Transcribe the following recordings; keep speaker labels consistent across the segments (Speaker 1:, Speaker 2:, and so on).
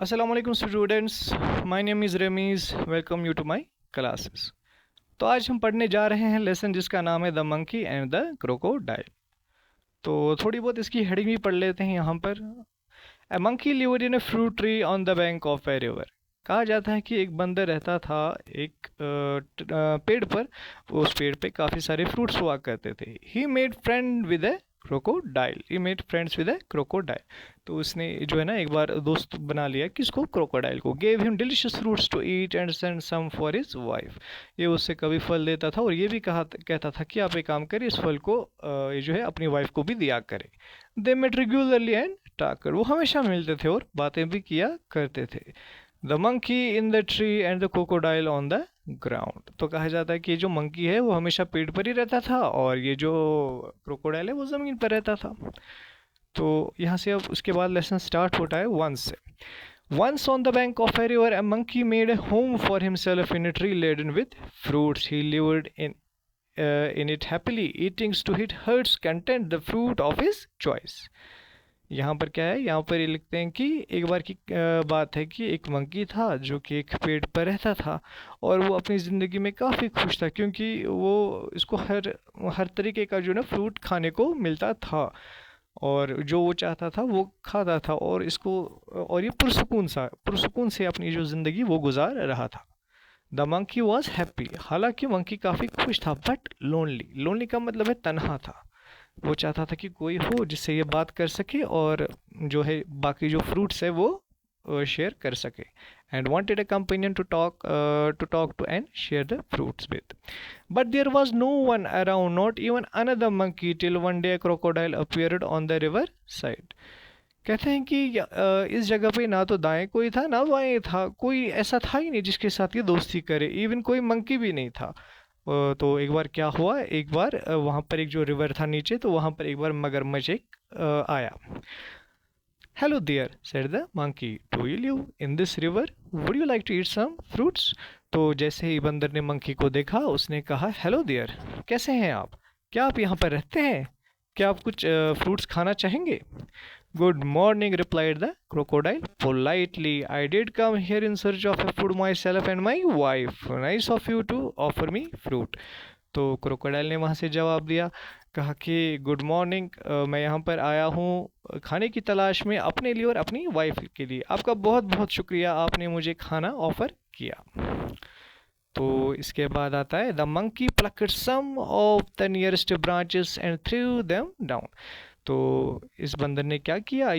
Speaker 1: Assalamualaikum students, my name is Remiz. Welcome you to my classes. तो आज हम पढ़ने जा रहे हैं लेसन जिसका नाम है the monkey and the crocodile. तो थोड़ी बहुत इसकी हेडिंग भी पढ़ लेते हैं यहाँ पर। A monkey lived in a fruit tree on the bank of a river. कहा जाता है कि एक बंदर रहता था एक पेड़ पर। उस पेड़ पे काफ़ी सारे फ्रूट्स हुआ करते थे। He made friend with A crocodile. He made friends with A crocodile. तो उसने जो है ना एक बार दोस्त बना लिया किसको, क्रोकोडाइल को। Gave him delicious fruits to eat and send some for his wife. ये उससे कभी फल देता था और ये भी कहता था कि आप एक काम करिए, इस फल को ये जो है अपनी वाइफ को भी दिया करें। They met regularly and talked. वो हमेशा मिलते थे और बातें भी किया करते थे। The monkey in the tree and the crocodile on the ground. तो कहा जाता है कि जो मंकी है वो हमेशा पेड़ पर ही रहता था और ये जो क्रोकोडाइल है वो ज़मीन पर रहता था। तो यहाँ से अब उसके बाद लेसन स्टार्ट होता है वंस से। Once on the bank of a river, a monkey made a home for himself in a tree laden with fruits. He lived in it happily, eating to his heart's content the fruit of his choice. यहाँ पर क्या है, यहाँ पर ये लिखते हैं कि एक बार की बात है कि एक मंकी था जो कि एक पेड़ पर रहता था और वो अपनी ज़िंदगी में काफ़ी खुश था क्योंकि वो इसको हर तरीके का जो ना फ्रूट खाने को मिलता था और जो वो चाहता था वो खाता था और ये पुरसुकून से अपनी जो ज़िंदगी वो गुजार रहा था। The monkey was happy. हालांकि मंकी काफ़ी खुश था बट लोनली का मतलब है तन्हा था। वो चाहता था कि कोई हो जिससे ये बात कर सके और जो है बाकी जो फ्रूट्स है वो शेयर कर सके। And wanted a companion to talk to and share the fruits with. But there was no one around, not even another monkey, till one day a crocodile appeared on the river side. कहते हैं कि इस जगह पे ना तो दाएं कोई था ना बाएं था, कोई ऐसा था ही नहीं जिसके साथ ये दोस्ती करे। इवन कोई मंकी भी नहीं था। तो एक बार क्या हुआ, एक बार वहाँ पर एक जो रिवर था नीचे, तो वहाँ पर एक बार मगरमच्छ आया। Hello there, said the monkey. Do you live in this river? Would you like to eat some fruits? तो जैसे ही बंदर ने मंकी को देखा उसने कहा हेलो डियर, कैसे हैं आप, क्या आप यहाँ पर रहते हैं, क्या आप कुछ फ्रूट्स खाना चाहेंगे? Good morning, replied the crocodile politely. I did come here in search of a food myself and my wife. Nice of you to offer me fruit. तो क्रोकोडाइल ने वहाँ से जवाब दिया, कहा कि गुड मॉर्निंग, मैं यहाँ पर आया हूँ खाने की तलाश में अपने लिए और अपनी वाइफ के लिए। आपका बहुत बहुत शुक्रिया, आपने मुझे खाना ऑफ़र किया। तो इसके बाद आता है the monkey plucked some of the nearest branches and threw them down. तो इस बंदर ने क्या किया,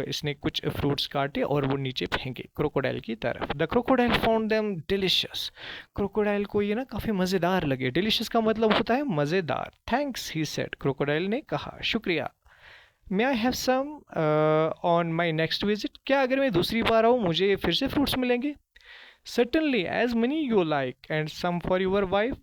Speaker 1: इसने कुछ फ्रूट्स काटे और वो नीचे फेंके क्रोकोडाइल की तरफ। The crocodile found them delicious. Crocodile को ये ना काफ़ी मज़ेदार लगे। डिलिशियस का मतलब होता है मज़ेदार। थैंक्स ही सेड, क्रोकोडाइल ने कहा, शुक्रिया। May I have some on my next visit. क्या अगर मैं दूसरी बार आऊँ मुझे फिर से फ्रूट्स मिलेंगे? Certainly, as many you like and some for your wife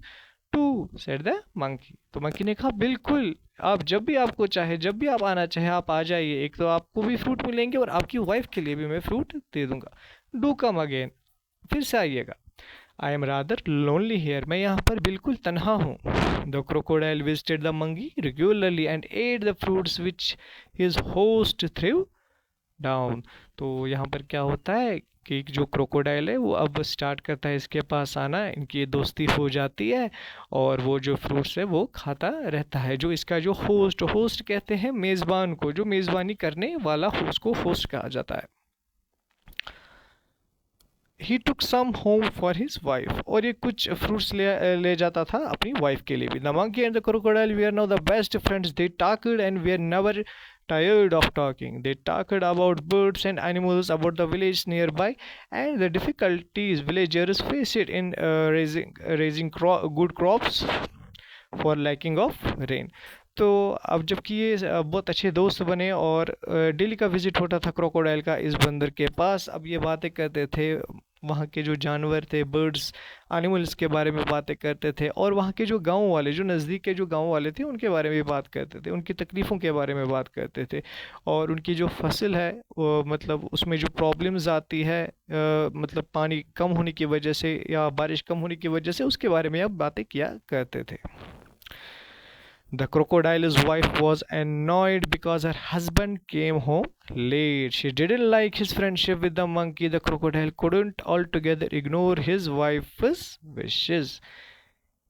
Speaker 1: too, said the monkey. तो मंकी ने कहा बिल्कुल, आप जब भी आपको चाहे, जब भी आप आना चाहे आप आ जाइए। एक तो आपको भी फ्रूट मिलेंगे और आपकी वाइफ के लिए भी मैं फ्रूट दे दूंगा। डू कम अगेन, फिर से आइएगा। I am rather lonely here, मैं यहाँ पर बिल्कुल तन्हा हूँ। The crocodile visited the monkey regularly and ate the fruits which his host threw down. तो यहाँ पर क्या होता है कि जो क्रोकोडाइल है वो अब स्टार्ट करता है इसके पास आना, इनकी दोस्ती हो जाती है और वो जो फ्रूट्स है वो खाता रहता है। जो इसका जो होस्ट कहते हैं मेज़बान को, जो मेज़बानी करने वाला उसको होस्ट कहा जाता है। ही टुक सम होम फॉर हिज वाइफ, और ये कुछ फ्रूट्स ले जाता था अपनी वाइफ के लिए भी। The monkey and the crocodile we are now the best friends. They talked and we are never tired of talking. They talked about birds and animals, about the village nearby, and the difficulties villagers faced in raising good crops for lacking of rain. तो अब जबकि ये बहुत अच्छे दोस्त बने और daily का विजिट होता था क्रोकोडाइल का इस बंदर के पास, अब ये बातें करते थे, वहाँ के जो जानवर थे, बर्ड्स, एनिमल्स के बारे में बातें करते थे और वहाँ के जो गांव वाले, जो नज़दीक के जो गांव वाले थे उनके बारे में बात करते थे, उनकी तकलीफ़ों के बारे में बात करते थे और उनकी जो फसल है वो मतलब उसमें जो प्रॉब्लम्स आती है, मतलब पानी कम होने की वजह से या बारिश कम होने की वजह से, उसके बारे में अब बातें किया करते थे। The crocodile's wife was annoyed because her husband came home late. She didn't like his friendship with the monkey. The crocodile couldn't altogether ignore his wife's wishes.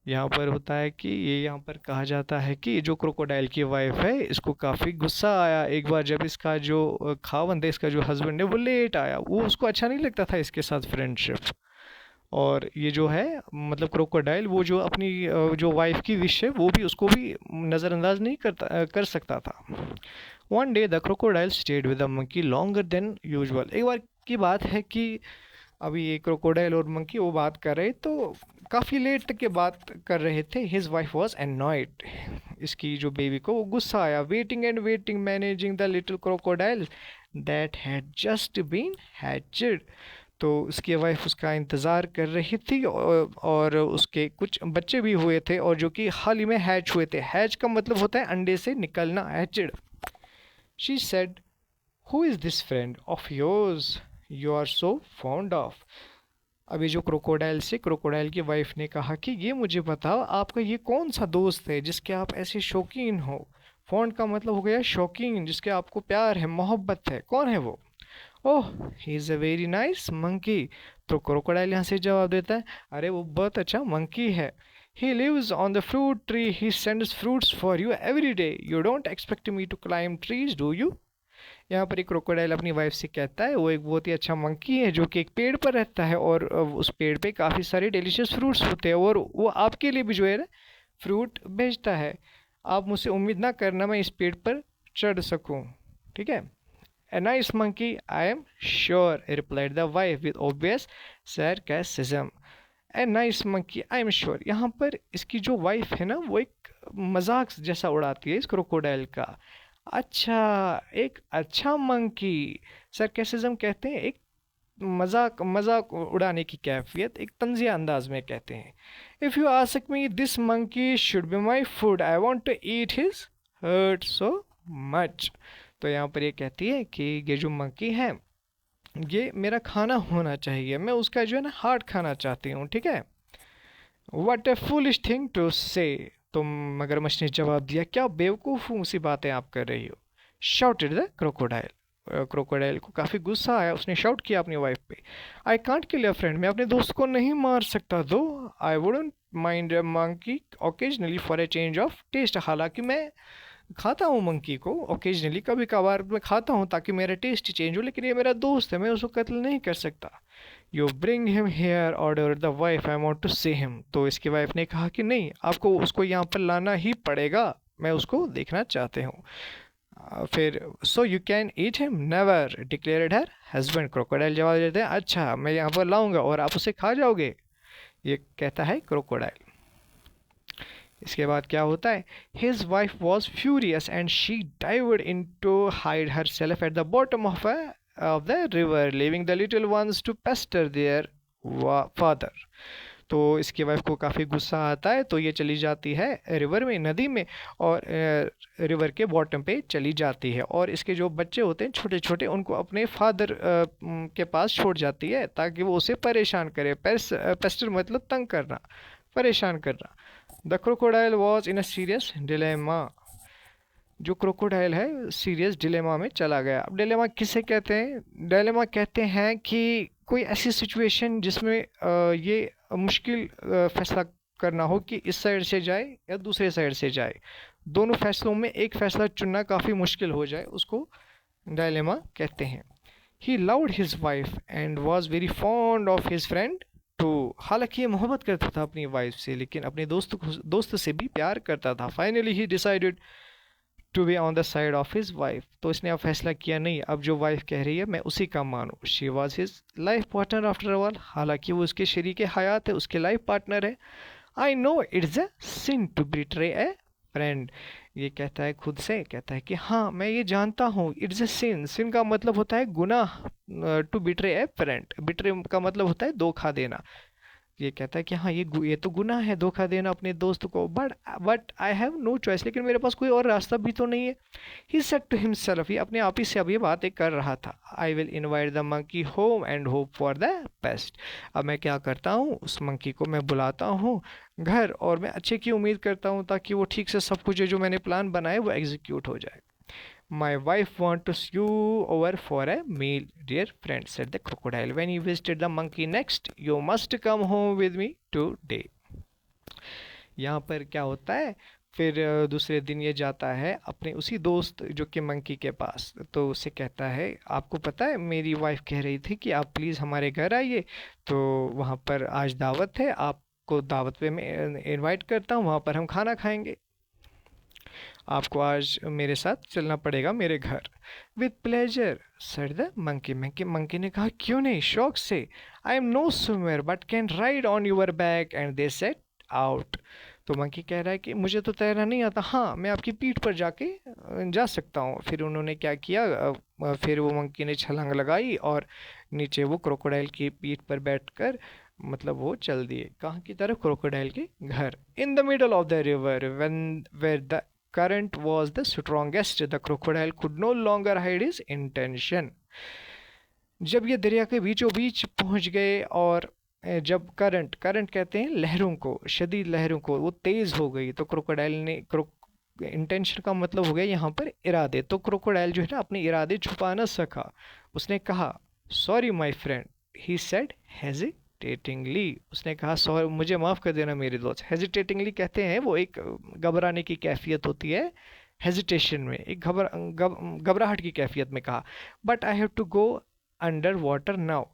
Speaker 1: यहाँ पर होता है कि ये यहाँ पर कहा जाता है कि जो क्रोकोडाइल की वाइफ है इसको काफ़ी गुस्सा आया एक बार जब इसका जो खावंद है, इसका जो हस्बैंड है वो लेट आया। वो उसको अच्छा नहीं लगता था इसके साथ फ्रेंडशिप। और ये जो है मतलब क्रोकोडाइल वो जो अपनी जो वाइफ की विश है वो भी उसको भी नज़रअंदाज नहीं कर सकता था। One day the crocodile stayed with the monkey longer than usual. एक बार की बात है कि अभी ये क्रोकोडाइल और मंकी वो बात कर रहे तो काफ़ी लेट तक के बात कर रहे थे। His wife was annoyed. इसकी जो बेबी को वो गुस्सा आया। Waiting and waiting managing the little crocodile that had just been hatched. तो उसकी वाइफ उसका इंतज़ार कर रही थी और उसके कुछ बच्चे भी हुए थे और जो कि हाल ही में हैच हुए थे। हैच का मतलब होता है अंडे से निकलना, hatched. She said who is this friend of yours you are so fond of. अभी जो क्रोकोडाइल की वाइफ ने कहा कि ये मुझे बताओ आपका ये कौन सा दोस्त है जिसके आप ऐसे शौकीन हो। फॉन्ड का मतलब हो गया शौकीन, जिसके आपको प्यार है, मोहब्बत है। कौन है वो? Oh he is a very nice monkey. तो क्रोकोडाइल यहाँ से जवाब देता है अरे वो बहुत अच्छा मंकी है। He lives on the fruit tree, he sends fruits for you every day, you don't expect me to climb trees do you. यहाँ पर एक क्रोकोडाइल अपनी वाइफ से कहता है वो एक बहुत ही अच्छा मंकी है जो कि एक पेड़ पर रहता है और उस पेड़ पे काफ़ी सारे डिलीशियस फ्रूट्स होते हैं और वो आपके लिए भी जो है ना फ्रूट भेजता है। आप मुझसे उम्मीद ना करना मैं इस पेड़ पर चढ़ सकूँ, ठीक है। A nice monkey, I am sure, replied the wife with obvious sarcasm. A nice monkey, I am sure. यहाँ पर इसकी जो वाइफ है ना वो एक मजाक जैसा उड़ाती है इस क्रोकोडाइल का। अच्छा, एक अच्छा मंकी। सरकेसिज्म कहते हैं एक मजाक मजाक उड़ाने की कैफियत, एक तंजिया अंदाज में कहते हैं। If you ask me this monkey should be my food, I want to eat his heart so much. तो यहाँ पर ये कहती है कि ये जो मंकी है ये मेरा खाना होना चाहिए, मैं उसका जो है ना हार्ट खाना चाहती हूँ, ठीक है। What a foolish thing to say. तो मगरमच्छ ने जवाब दिया क्या बेवकूफ़ सी बातें आप कर रही हो। Shouted the crocodile. क्रोकोडाइल को काफ़ी गुस्सा आया, उसने शाउट किया अपनी वाइफ पे। I can't kill a friend, मैं अपने दोस्त को नहीं मार सकता। Though I wouldn't mind a monkey occasionally for a change of taste. हालांकि मैं खाता हूँ मंकी को ओकेजनली, कभी कभार मैं खाता हूँ ताकि मेरा टेस्ट चेंज हो, लेकिन ये मेरा दोस्त है, मैं उसको कत्ल नहीं कर सकता। You bring him here order the wife, I want to see him. तो इसकी वाइफ ने कहा कि नहीं, आपको उसको यहाँ पर लाना ही पड़ेगा, मैं उसको देखना चाहते हूँ। फिर so you can eat him never declared her husband. Crocodile जवाब देते हैं अच्छा मैं यहाँ पर लाऊंगा और आप उसे खा जाओगे, ये कहता है क्रोकोडाइल। इसके बाद क्या होता है, his wife was furious and she dived into hide herself at the bottom of the river, leaving the little ones to pester their father. तो इसकी वाइफ को काफ़ी गुस्सा आता है तो ये चली जाती है रिवर में, नदी में, और रिवर के बॉटम पे चली जाती है और इसके जो बच्चे होते हैं छोटे छोटे उनको अपने फादर के पास छोड़ जाती है ताकि वो उसे परेशान करे। पेस्टर मतलब तंग करना, परेशान करना। The crocodile was in a serious dilemma. जो क्रोकोडाइल है सीरियस डिलेमा में चला गया। अब डिलेमा किसे कहते हैं? डिलेमा कहते हैं कि कोई ऐसी सिचुएशन जिसमें ये मुश्किल फैसला करना हो कि इस साइड से जाए या दूसरे साइड से जाए, दोनों फैसलों में एक फैसला चुनना काफ़ी मुश्किल हो जाए, उसको डिलेमा कहते हैं। He loved his wife and was very fond of his friend too. हालांकि ये मोहब्बत करता था अपनी वाइफ से लेकिन अपने दोस्त से भी प्यार करता था। Finally he decided to be on the side of his wife. तो इसने अब फैसला किया नहीं, अब जो वाइफ कह रही है मैं उसी का मानूँ। She was his life partner after all. हालांकि वो उसके शरीक हयात है, उसके लाइफ पार्टनर है। I know it's a sin to betray a friend. ये कहता है खुद से, कहता है कि हाँ मैं ये जानता हूँ, इट्स अ सिन। सिन का मतलब होता है गुनाह, to betray a friend. Betray का मतलब होता है धोखा देना। ये कहता है कि हाँ ये तो गुनाह है धोखा देना अपने दोस्त को, but I have no choice, लेकिन मेरे पास कोई और रास्ता भी तो नहीं है। ही सेड टू हिमसेल्फ, ये अपने आप ही से अब ये बातें कर रहा था। I will invite the monkey home and hope for the best. अब मैं क्या करता हूँ, उस मंकी को मैं बुलाता हूँ घर, और मैं अच्छे की उम्मीद करता हूँ ताकि वो ठीक से सब कुछ जो मैंने प्लान बनाए वो एग्जीक्यूट हो जाए। My wife wants you over for a meal, dear friend, said the crocodile. When he visited the monkey next, you must come home with me today. यहाँ पर क्या होता है, फिर दूसरे दिन ये जाता है अपने उसी दोस्त जो कि मंकी के पास, तो उससे कहता है आपको पता है मेरी वाइफ कह रही थी कि आप प्लीज़ हमारे घर आइए, तो वहाँ पर आज दावत है, आपको दावत पे मैं इनवाइट करता हूँ, वहाँ पर हम खाना खाएंगे, आपको आज मेरे साथ चलना पड़ेगा मेरे घर। With pleasure said the monkey. Monkey ने कहा क्यों नहीं, शौक से। I am no swimmer but can ride on your back, and they set out. तो मंकी कह रहा है कि मुझे तो तैरना नहीं आता, हाँ मैं आपकी पीठ पर जाके जा सकता हूँ। फिर उन्होंने क्या किया, फिर वो मंकी ने छलांग लगाई और नीचे वो क्रोकोडाइल की पीठ पर बैठकर मतलब वो चल दिए, कहाँ की तरफ, क्रोकोडाइल के घर। In the middle of the river when where the current was the strongest, the crocodile could no longer hide his intention. जब ये दरिया के बीचों बीच पहुंच गए और जब करंट कहते हैं लहरों को, शदीद लहरों को, वो तेज हो गई, तो क्रोकोडाइल ने इंटेंशन का मतलब हो गया यहाँ पर इरादे, तो क्रोकोडाइल जो है ना अपने इरादे छुपा न सका। उसने कहा sorry my friend, he said hesitatingly, उसने कहा सॉरी मुझे माफ़ कर देना मेरे दोस्त। हेजिटेटिंगली कहते हैं वो एक घबराने की कैफियत होती है, हेजिटेशन में एक घबराहट की कैफियत में कहा। But I have to go under water now,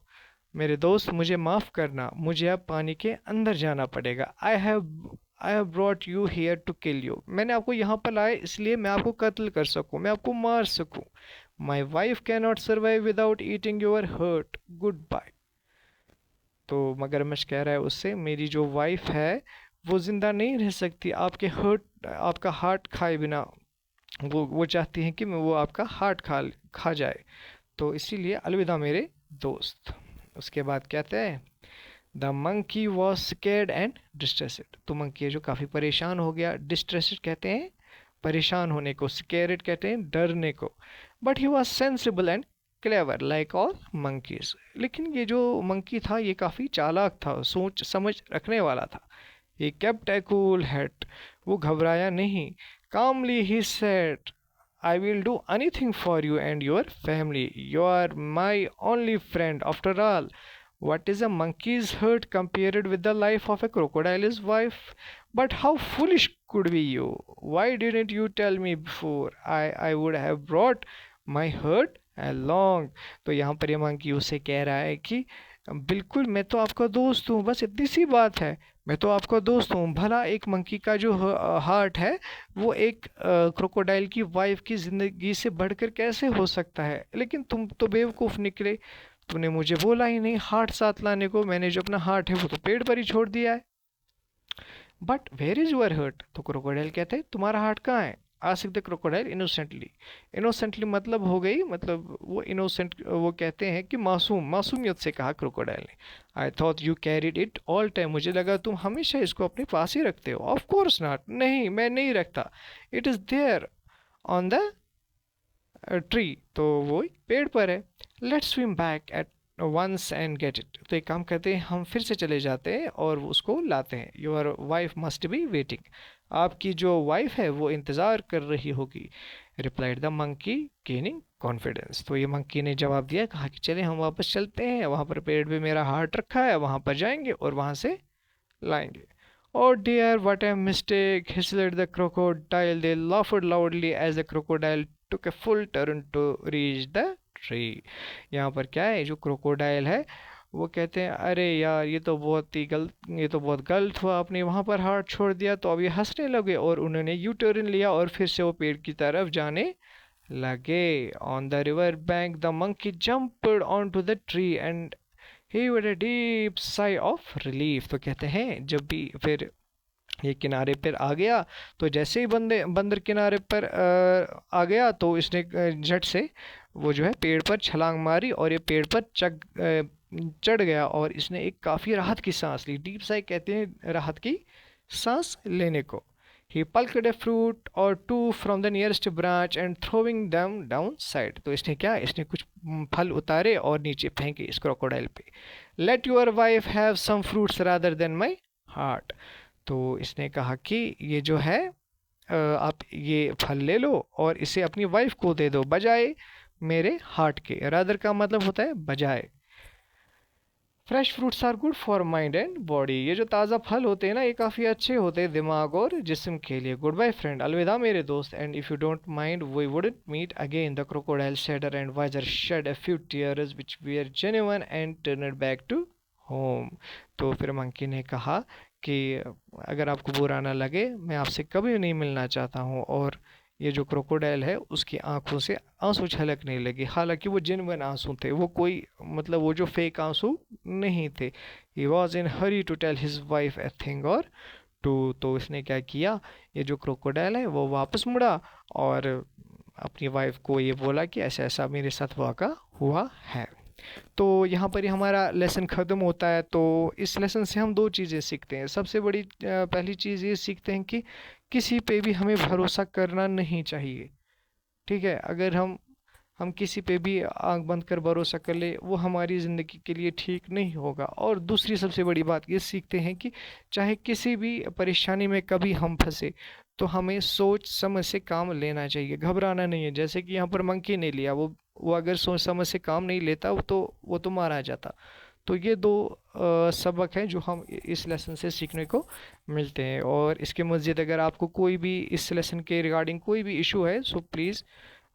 Speaker 1: मेरे दोस्त मुझे माफ़ करना, मुझे अब पानी के अंदर जाना पड़ेगा। I have brought you here to kill you, मैंने आपको यहाँ पर लाया इसलिए मैं आपको कत्ल कर सकूँ, मैं आपको मार सकूँ। My wife can not survive without eating your heart, goodbye. तो मगरमच्छ कह रहा है उससे, मेरी जो वाइफ है वो ज़िंदा नहीं रह सकती आपके आपका हार्ट खाए बिना, वो चाहती हैं कि मैं वो आपका हार्ट खा जाए, तो इसीलिए अलविदा मेरे दोस्त। उसके बाद कहते हैं the monkey was scared and distressed, तो मंकी जो काफ़ी परेशान हो गया, डिस्ट्रेस्ड कहते हैं परेशान होने को, स्केर्ड कहते हैं डरने को। But he was sensible and clever like all monkeys, लेकिन ये जो मंकी था ये काफ़ी चालाक था, सोच समझ रखने वाला था। He kept a cool head, वो घबराया नहीं। Calmly he said I will do anything for you and your family. You are my only friend after all. What is a monkey's hurt compared with the life of a crocodile's wife? But how foolish could be you? Why didn't you tell me before? I would have brought my hurt along. तो यहाँ पर ये monkey उसे कह रहा है कि बिल्कुल मैं तो आपका दोस्त हूँ, बस इतनी सी बात है, मैं तो आपका दोस्त हूँ। भला एक मंकी का जो हार्ट है वो एक क्रोकोडाइल की वाइफ की ज़िंदगी से बढ़कर कैसे हो सकता है, लेकिन तुम तो बेवकूफ़ निकले, तुमने मुझे बोला ही नहीं हार्ट साथ लाने को, मैंने जो अपना हार्ट है वो तो पेड़ पर ही छोड़ दिया है। But where is your heart, तो क्रोकोडाइल कहते हैं तुम्हारा हार्ट कहाँ है। Asked the crocodile innocently, innocently मतलब हो गई, मतलब वो इनोसेंट, वो कहते हैं कि मासूमियत से कहा क्रोकोडाइल ने। I thought you carried it all time, मुझे लगा तुम हमेशा इसको अपने पास ही रखते हो। ऑफ कोर्स नॉट, नहीं मैं नहीं रखता। It is there on the tree, तो वो पेड़ पर है। Let's swim back at once and get it, तो एक काम करते हैं हम फिर से चले जाते हैं और उसको लाते हैं। Your wife must be waiting, आपकी जो वाइफ है वो इंतज़ार कर रही होगी। Replied the monkey gaining confidence, तो ये मंकी ने जवाब दिया, कहा कि चले हम वापस चलते हैं, वहाँ पर पेड़ पे मेरा हार्ट रखा है, वहाँ पर जाएंगे और वहाँ से लाएंगे। Oh dear, what a mistake, hissed the crocodile. They laughed loudly as the crocodile took a full turn to reach the tree. यहाँ पर क्या है, जो क्रोकोडाइल है वो कहते हैं अरे यार ये तो बहुत गलत हुआ, आपने वहाँ पर हार्ट छोड़ दिया। तो अब ये हंसने लगे और उन्होंने यू टर्न लिया और फिर से वो पेड़ की तरफ जाने लगे। On the river bank the monkey jumped on to the tree and he would a deep sigh of relief, तो कहते हैं जब भी फिर ये किनारे पर आ गया, तो जैसे ही बंदर किनारे पर आ गया तो इसने झट से वो जो है पेड़ पर छलांग मारी और ये पेड़ पर चढ़ गया और इसने एक काफ़ी राहत की सांस ली। डीप साई कहते हैं राहत की सांस लेने को। He plucked a fruit or two from the nearest branch and throwing them down side. तो इसने क्या, इसने कुछ फल उतारे और नीचे फेंके इस क्रोकोडाइल पे। Let your wife have some fruits rather than my heart. तो इसने कहा कि ये जो है आप ये फल ले लो और इसे अपनी वाइफ को दे दो बजाय मेरे हार्ट के। रादर का मतलब होता है बजाय। Fresh fruits are good for mind and body. ये जो ताज़ा फल होते हैं ना, ये काफ़ी अच्छे होते हैं दिमाग और जिस्म के लिए। गुड बाय फ्रेंड, अलविदा मेरे दोस्त। And if you don't mind we wouldn't meet again. The crocodile sadder and wiser shed a few tears which were genuine and turned back to home. तो फिर मंकी ने कहा कि अगर आपको बुरा ना लगे, मैं आपसे कभी नहीं मिलना चाहता हूँ। और ये जो क्रोकोडाइल है उसकी आंखों से आंसू छलकने लगे, हालांकि वो जेन्युइन आंसू थे, वो कोई मतलब वो जो फेक आंसू नहीं थे। He was in hurry to tell his wife a thing or two. तो इसने क्या किया, ये जो क्रोकोडाइल है वो वापस मुड़ा और अपनी वाइफ को ये बोला कि ऐसा ऐसा मेरे साथ वाक़ा हुआ है। तो यहाँ पर ही हमारा लेसन ख़त्म होता है। तो इस लेसन से हम दो चीज़ें सीखते हैं। सबसे बड़ी पहली चीज़ ये सीखते हैं कि किसी पे भी हमें भरोसा करना नहीं चाहिए। ठीक है, अगर हम किसी पे भी आंख बंद कर भरोसा कर ले, वो हमारी ज़िंदगी के लिए ठीक नहीं होगा। और दूसरी सबसे बड़ी बात ये सीखते हैं कि चाहे किसी भी परेशानी में कभी हम फंसे तो हमें सोच समझ से काम लेना चाहिए, घबराना नहीं है। जैसे कि यहाँ पर मंकी ने लिया, वो अगर सोच समझ से काम नहीं लेता वो तो मारा जाता। तो ये दो सबक हैं जो हम इस लेसन से सीखने को मिलते हैं। और इसके मज़ीद अगर आपको कोई भी इस लेसन के रिगार्डिंग कोई भी इशू है, सो प्लीज़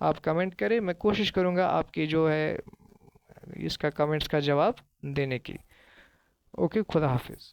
Speaker 1: आप कमेंट करें। मैं कोशिश करूँगा आपकी जो है इसका कमेंट्स का जवाब देने की। ओके, खुदा हाफिज़।